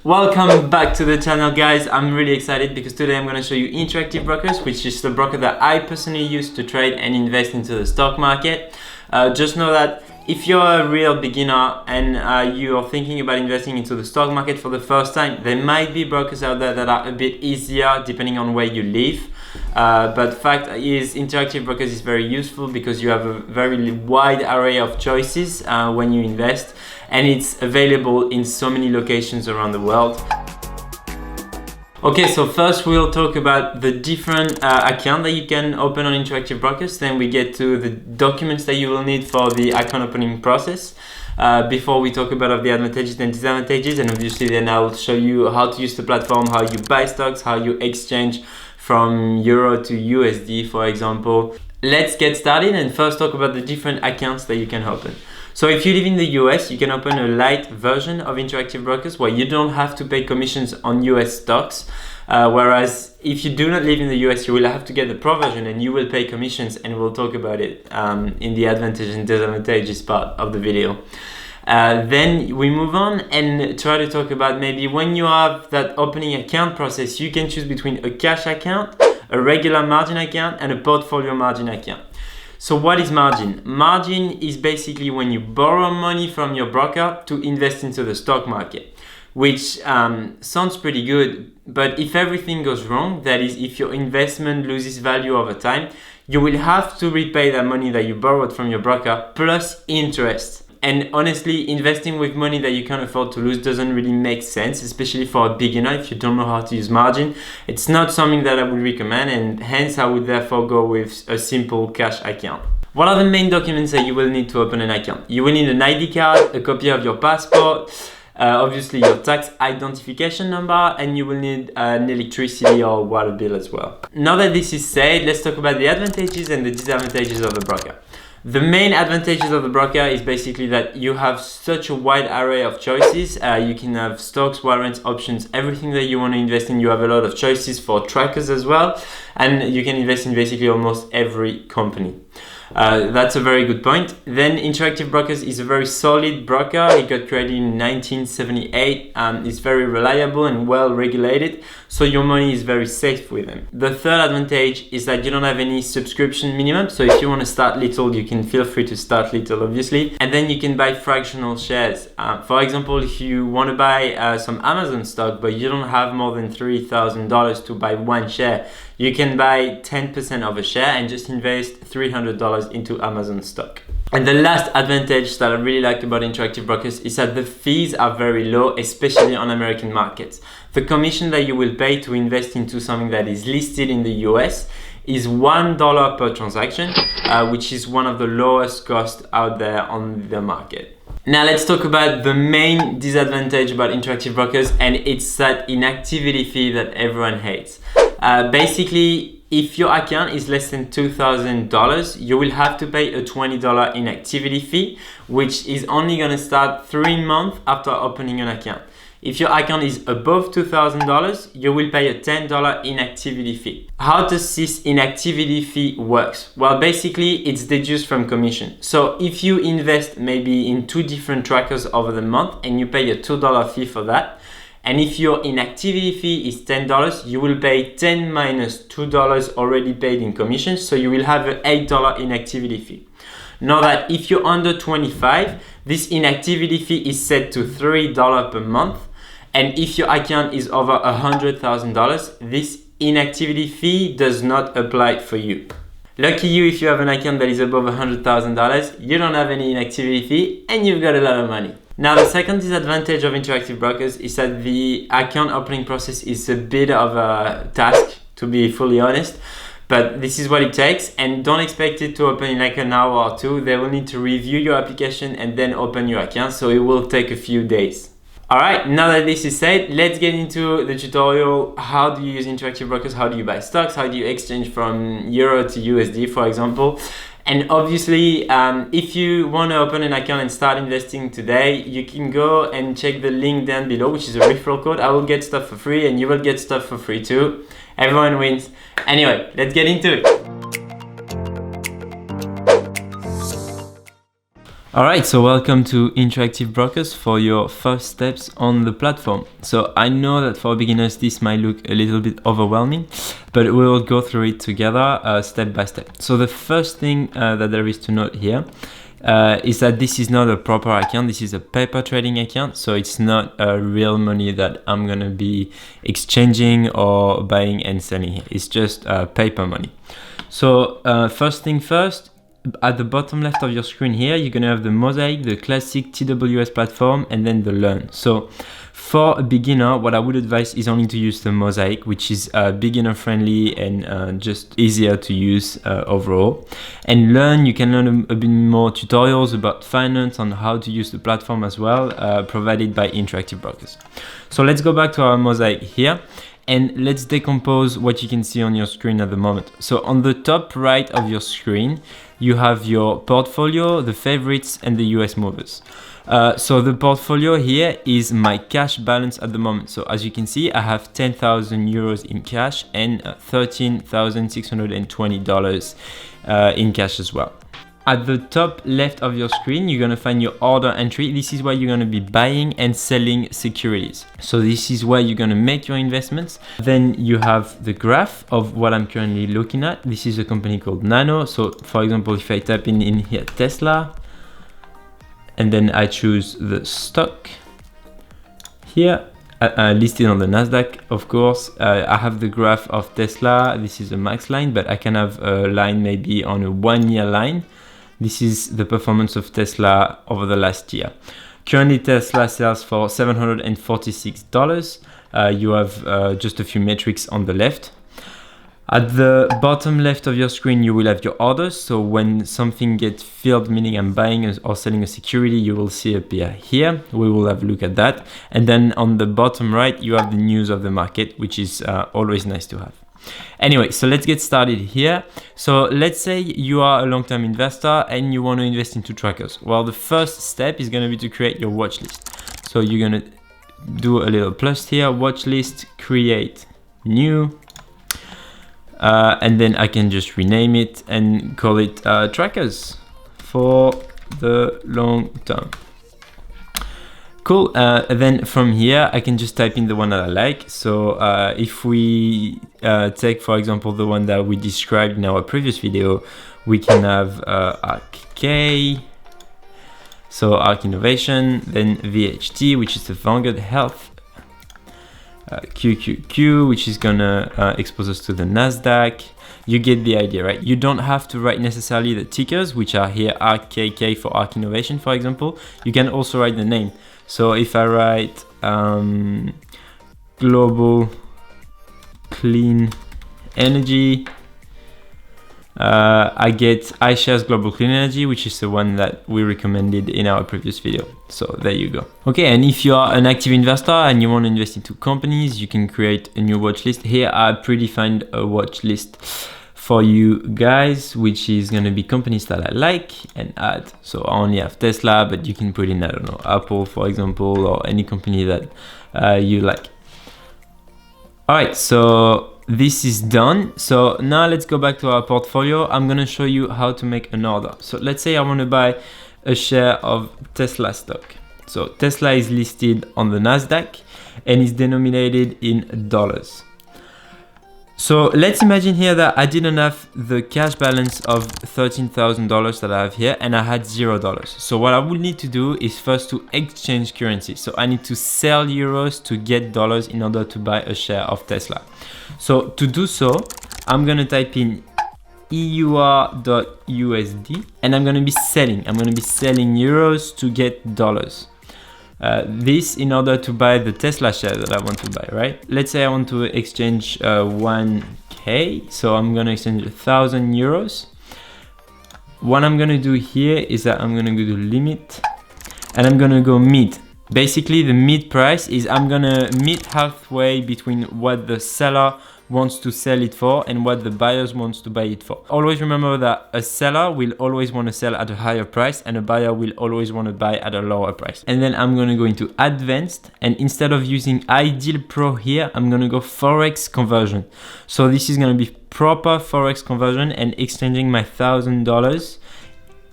Welcome back to the channel, guys. I'm really excited because today I'm going to show you Interactive Brokers, which is the broker that I personally use to trade and invest into the stock market. Just know that if you're a real beginner and you are thinking about investing into the stock market for the first time, there might be brokers out there that are a bit easier depending on where you live. But fact is, Interactive Brokers is very useful because you have a very wide array of choices when you invest, and it's available in so many locations around the world. Okay, so first we'll talk about the different accounts that you can open on Interactive Brokers. Then we get to the documents that you will need for the account opening process. Before we talk about the advantages and disadvantages, and obviously then I'll show you how to use the platform, how you buy stocks, how you exchange from Euro to USD, for example. Let's get started and first talk about the different accounts that you can open. So if you live in the US, you can open a light version of Interactive Brokers where you don't have to pay commissions on US stocks. Whereas if you do not live in the US, you will have to get the pro version and you will pay commissions, and we'll talk about it in the advantages and disadvantages part of the video. Then we move on and try to talk about maybe when you have that opening account process, you can choose between a cash account, a regular margin account, and a portfolio margin account. So what is margin? Margin is basically when you borrow money from your broker to invest into the stock market, which sounds pretty good, but if everything goes wrong, that is if your investment loses value over time, you will have to repay that money that you borrowed from your broker plus interest. And honestly, investing with money that you can't afford to lose doesn't really make sense, especially for a beginner if you don't know how to use margin. It's not something that I would recommend, and hence I would therefore go with a simple cash account. What are the main documents that you will need to open an account? You will need an ID card, a copy of your passport, obviously your tax identification number, and you will need an electricity or water bill as well. Now that this is said, let's talk about the advantages and the disadvantages of the broker. The main advantages of the broker is basically that you have such a wide array of choices. You can have stocks, warrants, options, everything that you want to invest in. You have a lot of choices for trackers as well, and you can invest in basically almost every company. That's a very good point. Then Interactive Brokers is a very solid broker. It got created in 1978. It's very reliable and well regulated, so your money is very safe with them. The third advantage is that you don't have any subscription minimum, so if you want to start little, you can feel free to start little, obviously, and then you can buy fractional shares. For example, if you want to buy some Amazon stock but you don't have more than $3,000 to buy one share, you can buy 10% of a share and just invest $300 into Amazon stock. And the last advantage that I really like about Interactive Brokers is that the fees are very low, especially on American markets. The commission that you will pay to invest into something that is listed in the US is $1 per transaction, which is one of the lowest costs out there on the market. Now let's talk about the main disadvantage about Interactive Brokers, and it's that inactivity fee that everyone hates. Basically, if your account is less than $2,000, you will have to pay a $20 inactivity fee, which is only going to start 3 months after opening an account. If your account is above $2,000, you will pay a $10 inactivity fee. How does this inactivity fee works? Well, basically it's deducted from commission. So if you invest maybe in 2 different trackers over the month and you pay a $2 fee for that, and if your inactivity fee is $10, you will pay 10 minus $2 already paid in commission, so you will have an $8 inactivity fee. Now that if you're under 25, this inactivity fee is set to $3 per month, and if your account is over $100,000, this inactivity fee does not apply for you. Lucky you if you have an account that is above $100,000, you don't have any inactivity fee, and you've got a lot of money. Now, the second disadvantage of Interactive Brokers is that the account opening process is a bit of a task, to be fully honest, but this is what it takes, and don't expect it to open in like an hour or 2. They will need to review your application and then open your account, so it will take a few days. Alright, now that this is said, let's get into the tutorial. How do you use Interactive Brokers? How do you buy stocks? How do you exchange from Euro to USD, for example? And obviously, if you want to open an account and start investing today, you can go and check the link down below, which is a referral code. I will get stuff for free and you will get stuff for free too. Everyone wins. Anyway, let's get into it. Alright, so welcome to Interactive Brokers for your first steps on the platform. So I know that for beginners this might look a little bit overwhelming, but we will go through it together step by step. So the first thing that there is to note here is that this is not a proper account. This is a paper trading account, so it's not real money that I'm gonna be exchanging or buying and selling here. It's just paper money. So first thing first, at the bottom left of your screen here, you're gonna have the Mosaic, the classic TWS platform, and then the Learn. So for a beginner, what I would advise is only to use the Mosaic, which is beginner friendly and just easier to use overall. And Learn, you can learn a bit more tutorials about finance on how to use the platform as well, provided by Interactive Brokers. So let's go back to our Mosaic here. And let's decompose what you can see on your screen at the moment. So on the top right of your screen, you have your portfolio, the favorites, and the US movers. So the portfolio here is my cash balance at the moment. So as you can see, I have 10,000 euros in cash and $13,620 in cash as well. At the top left of your screen, you're gonna find your order entry. This is where you're gonna be buying and selling securities. So this is where you're gonna make your investments. Then you have the graph of what I'm currently looking at. This is a company called Yannou. So for example, if I type in here Tesla, and then I choose the stock here, listed on the NASDAQ, of course. I have the graph of Tesla. This is a max line, but I can have a line maybe on a 1 year line. This is the performance of Tesla over the last year. Currently, Tesla sells for $746. You have just a few metrics on the left. At the bottom left of your screen, you will have your orders. So when something gets filled, meaning I'm buying or selling a security, you will see appear here. We will have a look at that. And then on the bottom right, you have the news of the market, which is always nice to have. Anyway, so let's get started here. So let's say you are a long-term investor and you want to invest into trackers. Well, the first step is going to be to create your watch list. So you're going to do a little plus here, watch list, create new, and then I can just rename it and call it trackers for the long term. Cool. Then from here, I can just type in the one that I like. So if we take, for example, the one that we described in our previous video, we can have ARK, so ARK Innovation, then VHT, which is the Vanguard Health, QQQ, which is gonna expose us to the NASDAQ. You get the idea, right? You don't have to write necessarily the tickers, which are here ARKK for ARK Innovation, for example. You can also write the name. So if I write Global Clean Energy, I get iShares Global Clean Energy, which is the one that we recommended in our previous video. So there you go. Okay, and if you are an active investor and you want to invest into companies, you can create a new watch list. Here I predefined a watch list for you guys, which is going to be companies that I like and add. So I only have Tesla, but you can put in, I don't know, Apple, for example, or any company that you like. All right, so this is done. So now let's go back to our portfolio. I'm going to show you how to make an order. So let's say I want to buy a share of Tesla stock. So Tesla is listed on the NASDAQ and is denominated in dollars. So let's imagine here that I didn't have the cash balance of $13,000 that I have here and I had $0. So what I would need to do is first to exchange currency. So I need to sell euros to get dollars in order to buy a share of Tesla. So to do so, I'm going to type in EUR.USD and I'm going to be selling. I'm going to be selling euros to get dollars. This in order to buy the Tesla share that I want to buy, right? Let's say I want to exchange 1K. So I'm going to exchange 1,000 euros. What I'm going to do here is that I'm going to go to limit and I'm going to go mid. Basically, the mid price is I'm going to meet halfway between what the seller wants to sell it for and what the buyers wants to buy it for. Always remember that a seller will always want to sell at a higher price and a buyer will always want to buy at a lower price. And then I'm going to go into advanced, and instead of using Ideal Pro here, I'm going to go Forex conversion. So this is going to be proper Forex conversion and exchanging my $1,000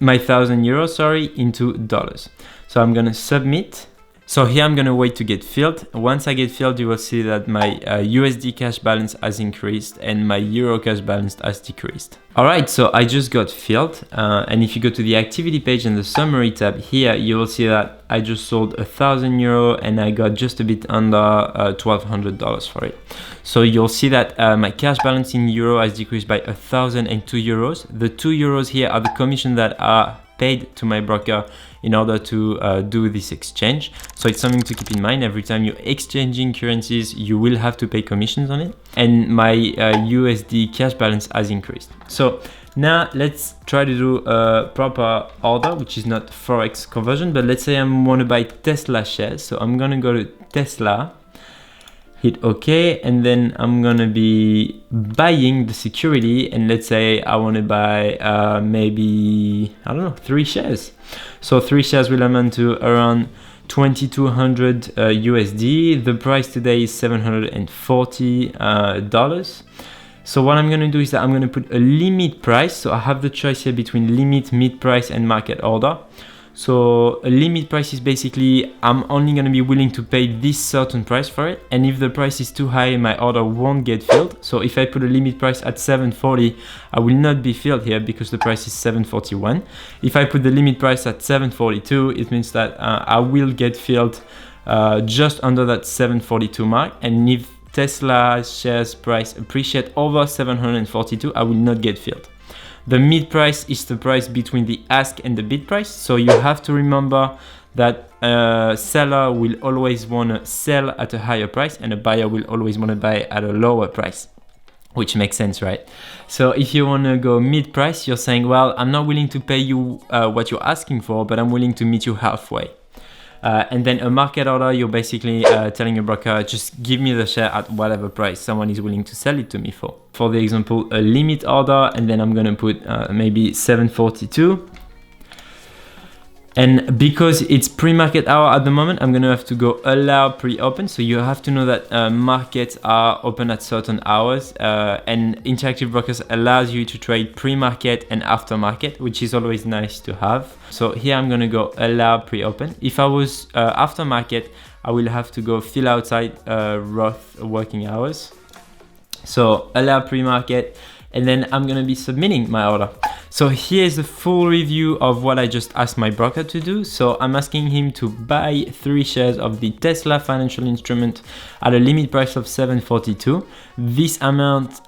my 1,000 euros, sorry, into dollars. So I'm gonna submit. So here I'm gonna wait to get filled. Once I get filled, you will see that my USD cash balance has increased and my Euro cash balance has decreased. All right, so I just got filled. And if you go to the activity page and the summary tab here, you will see that I just sold 1,000 euro and I got just a bit under $1,200 for it. So you'll see that my cash balance in euro has decreased by 1,002 euros. The 2 euros here are the commission that are paid to my broker in order to do this exchange. So it's something to keep in mind. Every time you're exchanging currencies, you will have to pay commissions on it. And my USD cash balance has increased. So now let's try to do a proper order, which is not Forex conversion, but let's say I want to buy Tesla shares. So I'm going to go to Tesla, hit OK, and then I'm going to be buying the security. And let's say I want to buy maybe, I don't know, 3 shares. So 3 shares will amount to around 2,200 USD. The price today is $740. So what I'm going to do is that I'm going to put a limit price. So I have the choice here between limit, mid price, and market order. So a limit price is basically I'm only going to be willing to pay this certain price for it. And if the price is too high, my order won't get filled. So if I put a limit price at 740, I will not be filled here because the price is 741. If I put the limit price at 742, it means that I will get filled just under that 742 mark. And if Tesla shares price appreciate over 742, I will not get filled. The mid price is the price between the ask and the bid price. So you have to remember that a seller will always want to sell at a higher price and a buyer will always want to buy at a lower price, which makes sense, right? So if you want to go mid price, you're saying, well, I'm not willing to pay you what you're asking for, but I'm willing to meet you halfway. And then a market order, you're basically telling your broker, just give me the share at whatever price someone is willing to sell it to me for. For the example, a limit order, and then I'm going to put maybe 742. And because it's pre-market hour at the moment, I'm going to have to go allow pre-open. So you have to know that markets are open at certain hours, and Interactive Brokers allows you to trade pre-market and after-market, which is always nice to have. So here I'm going to go allow pre-open. If I was after-market, I will have to go fill outside Roth working hours. So allow pre-market, and then I'm going to be submitting my order. So here's a full review of what I just asked my broker to do. So I'm asking him to buy 3 shares of the Tesla financial instrument at a limit price of 742. This amount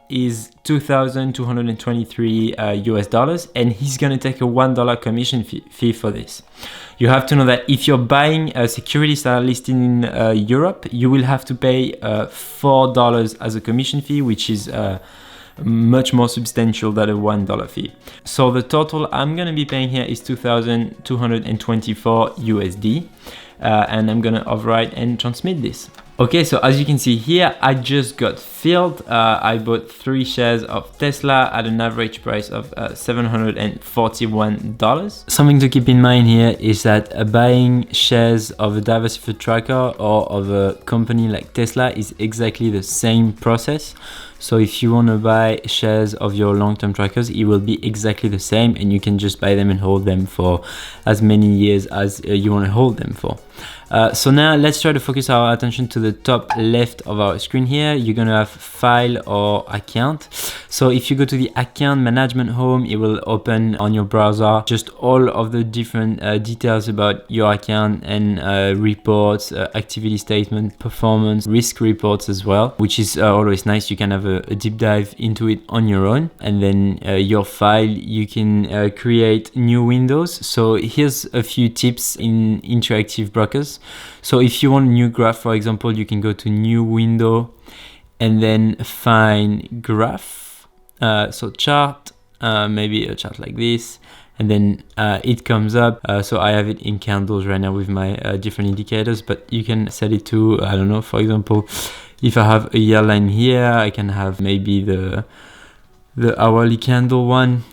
is 2,223 US dollars, and he's going to take a $1 commission fee for this. You have to know that if you're buying securities that are listed in Europe, you will have to pay $4 as a commission fee, which is much more substantial than a $1 fee. So the total I'm going to be paying here is 2,224 USD, and I'm going to override and transmit this. Okay, so as you can see here, I just got filled. I bought 3 shares of Tesla at an average price of $741. Something to keep in mind here is that buying shares of a diversified tracker or of a company like Tesla is exactly the same process. So if you want to buy shares of your long-term trackers, it will be exactly the same, and you can just buy them and hold them for as many years as you want to hold them for. So now let's try to focus our attention to the top left of our screen here. You're going to have file or account. So if you go to the account management home, it will open on your browser just all of the different details about your account and reports, activity statement, performance, risk reports as well, which is always nice. You can have a deep dive into it on your own. And then your file, you can create new windows. So here's a few tips in Interactive Brokers. So if you want a new graph, for example, you can go to new window and then find graph. So chart, maybe a chart like this, and then it comes up. So I have it in candles right now with my different indicators, but you can set it to, I don't know, for example, if I have a year line here, I can have maybe the hourly candle one.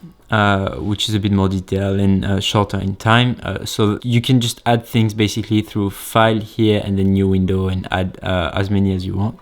which is a bit more detailed and shorter in time. So you can just add things basically through file here and then new window and add as many as you want.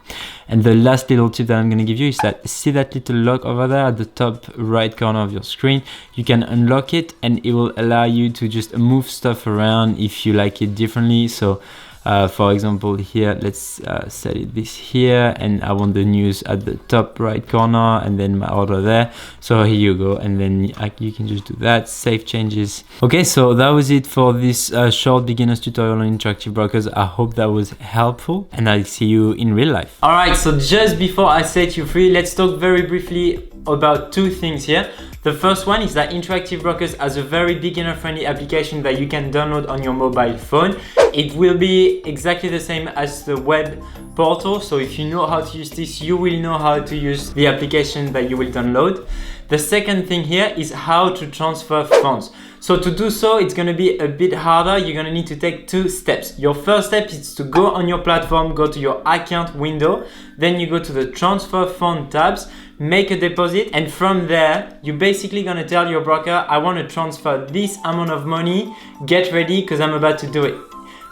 And the last little tip that I'm going to give you is that see that little lock over there at the top right corner of your screen. You can unlock it and it will allow you to just move stuff around if you like it differently. So for example, here, let's set it this here, and I want the news at the top right corner and then my order there. So here you go, and then you can just do that, save changes. Okay, so that was it for this short beginner's tutorial on Interactive Brokers. I hope that was helpful, and I'll see you in real life. All right, so just before I set you free, let's talk very briefly about two things here. The first one is that Interactive Brokers has a very beginner-friendly application that you can download on your mobile phone. It will be exactly the same as the web portal, so if you know how to use this, you will know how to use the application that you will download. The second thing here is how to transfer funds. So to do so, it's going to be a bit harder. You're going to need to take two steps. Your first step is to go on your platform, go to your account window, then you go to the transfer fund tabs, make a deposit, and from there, you're basically going to tell your broker, I want to transfer this amount of money, get ready because I'm about to do it.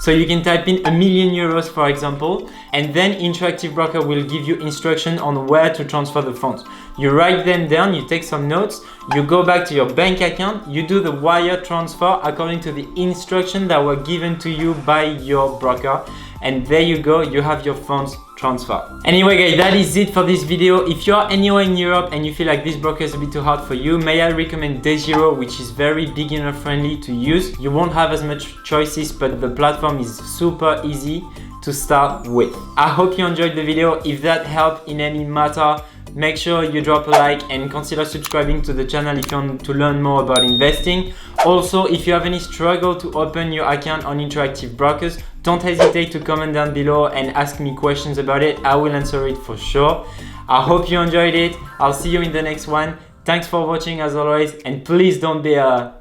So you can type in €1 million, for example, and then Interactive Broker will give you instruction on where to transfer the funds. You write them down, you take some notes, you go back to your bank account, you do the wire transfer according to the instruction that were given to you by your broker, and there you go, you have your funds transfer. Anyway guys, that is it for this video. If you're anywhere in Europe and you feel like this broker is a bit too hard for you, may I recommend Day Zero, which is very beginner friendly to use. You won't have as much choices, but the platform is super easy to start with. I hope you enjoyed the video. If that helped in any matter, make sure you drop a like and consider subscribing to the channel if you want to learn more about investing. Also, if you have any struggle to open your account on Interactive Brokers, don't hesitate to comment down below and ask me questions about it. I will answer it for sure. I hope you enjoyed it. I'll see you in the next one. Thanks for watching as always, and please don't be a...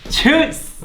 Tschüss!